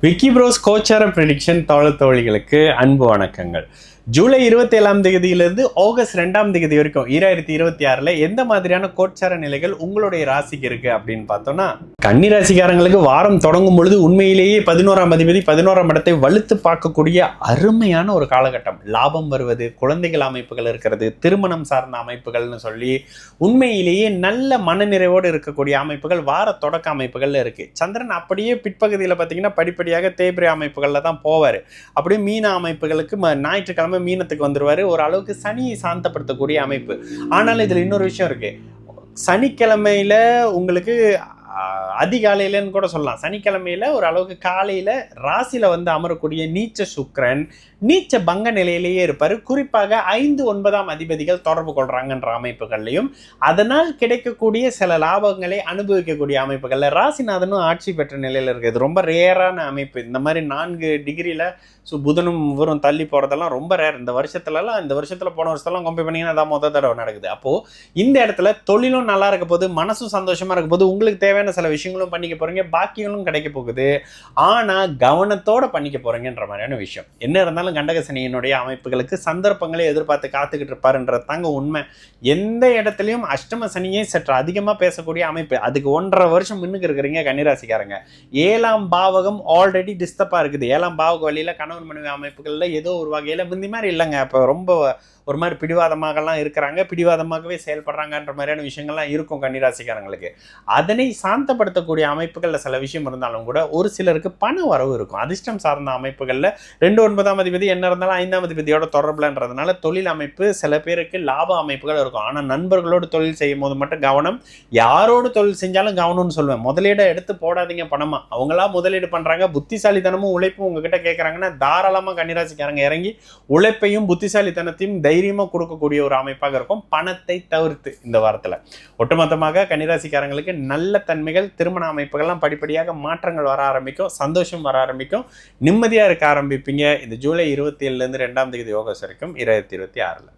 Vicky pros கோச்சார prediction தோழிகளுக்கு அன்பு வணக்கங்கள். ஜூலை 27ஆம் தேதியிலிருந்து ஆகஸ்ட் 2ஆம் தேதி வரைக்கும் 2026 எந்த மாதிரியான கோச்சார நிலைகள் உங்களுடைய ராசிக்கு இருக்கு அப்படின்னு பார்த்தோம்னா, கன்னி ராசிக்காரங்களுக்கு வாரம் தொடங்கும் பொழுது உண்மையிலேயே 11ஆம் அதிபதி 11ஆம் இடத்தை வலுத்து பார்க்கக்கூடிய அருமையான ஒரு காலகட்டம். லாபம் வருவது, குழந்தைகள் அமைப்புகள் இருக்கிறது, திருமணம் சார்ந்த அமைப்புகள்னு சொல்லி உண்மையிலேயே நல்ல மனநிறைவோடு இருக்கக்கூடிய அமைப்புகள் வார தொடக்க அமைப்புகள்ல இருக்கு. சந்திரன் அப்படியே பிற்பகுதியில் பார்த்தீங்கன்னா படிப்படியாக தேய்பிரை அமைப்புகள்ல தான் போவார். அப்படியே மீன அமைப்புகளுக்கு ஞாயிற்றுக்கிழமை மீனத்துக்கு வந்துருவாரு. ஒரு அளவுக்கு சனியை சாந்தப்படுத்தக்கூடிய அமைப்பு. ஆனாலும் இதுல இன்னொரு விஷயம் இருக்கு. சனிக்கிழமையில உங்களுக்கு அதிகாலையிலன்னு கூட சொல்லலாம். சனிக்கிழமையில ஒரு அளவுக்கு காலையில ராசியில வந்து அமரக்கூடிய நீச்ச சுக்கிரன் நீச்ச பங்க நிலையிலேயே இருப்பாரு. குறிப்பாக 5, 9ஆம் அதிபதிகள் தொடர்பு கொள்றாங்கன்ற அமைப்புகள்லையும் அதனால் கிடைக்கக்கூடிய சில லாபங்களை அனுபவிக்கக்கூடிய அமைப்புகள்ல ராசிநாதனும் ஆட்சி பெற்ற நிலையில இருக்குது. ரொம்ப ரேரான அமைப்பு. இந்த மாதிரி 4 டிகிரியில புதனும் இவரும் தள்ளி போறதெல்லாம் ரொம்ப ரேர். இந்த வருஷத்துல போன வருஷத்தெல்லாம் கம்பேர் பண்ணீங்கன்னா அதான் மொத்த தடவை நடக்குது. அப்போ இந்த இடத்துல தொழிலும் நல்லா இருக்க போது, மனசும் சந்தோஷமா இருக்க போது, உங்களுக்கு தேவையான சில விஷயங்களும் பண்ணிக்க போறீங்க, பாக்கியங்களும் கிடைக்க போகுது. ஆனா கவனத்தோட பண்ணிக்க போறீங்கன்ற மாதிரியான விஷயம். என்ன இருந்தாலும் கண்டக சனியினுடைய அமைப்புகளுக்கு சந்தர்ப்பங்களை எதிர்பார்த்து காத்துக்கிட்டு இருப்பாருன்றது தாங்க உண்மை. எந்த இடத்துலையும் அஷ்டம சனியை சற்று அதிகமா பேசக்கூடிய அமைப்பு. அதுக்கு 1.5 வருஷம் முன்னுக்கு இருக்கிறீங்க கன்னிராசிக்காரங்க. 7ஆம் பாவகம் ஆல்ரெடி டிஸ்டர்பா இருக்குது. 7ஆம் பாவக வழியில கணவன் மனைவி அமைப்புகள்ல ஏதோ ஒரு வகையில முந்தி மாதிரி இல்லைங்க. இப்போ ரொம்ப ஒரு மாதிரி பிடிவாதமாகலாம் இருக்கிறாங்க, பிடிவாதமாகவே செயல்படுறாங்கன்ற மாதிரியான விஷயங்கள்லாம் இருக்கும் கன்னிராசிக்காரங்களுக்கு. அதனை சாந்தப்படுத்தக்கூடிய அமைப்புகளில் சில விஷயம் இருந்தாலும் கூட ஒரு சிலருக்கு பண வரவு இருக்கும். அதிர்ஷ்டம் சார்ந்த அமைப்புகளில் 2, 9ஆம் அதிபதி என்ன இருந்தாலும் 5ஆம் அதிபதியோட தொடர்புலன்றதுனால தொழில் அமைப்பு சில பேருக்கு லாப அமைப்புகள் இருக்கும். ஆனால் நண்பர்களோடு தொழில் செய்யும் போது மட்டும் கவனம். யாரோடு தொழில் செஞ்சாலும் கவனம்னு சொல்லுவேன். முதலீடை எடுத்து போடாதீங்க பணமா. அவங்களா முதலீடு பண்றாங்க, புத்திசாலித்தனமும் உழைப்பும் உங்ககிட்ட கேட்கறாங்கன்னா தாராளமாக கன்னிராசிக்காரங்க இறங்கி உழைப்பையும் புத்திசாலித்தனத்தையும் தைரியமா கொடுக்கக்கூடிய ஒரு அமைப்பாக இருக்கும். பணத்தை தவிர்த்து இந்த வாரத்துல ஒட்டுமொத்தமாக கன்னிராசிக்காரங்களுக்கு நல்ல தன்மைகள், திருமண அமைப்புகள்லாம் படிப்படியாக மாற்றங்கள் வர ஆரம்பிக்கும், சந்தோஷம் வர ஆரம்பிக்கும், நிம்மதியா இருக்க ஆரம்பிப்பீங்க. இந்த ஜூலை 27 இருந்து 2ஆம் தேதி ஆகஸ்ட் வரைக்கும் 2026.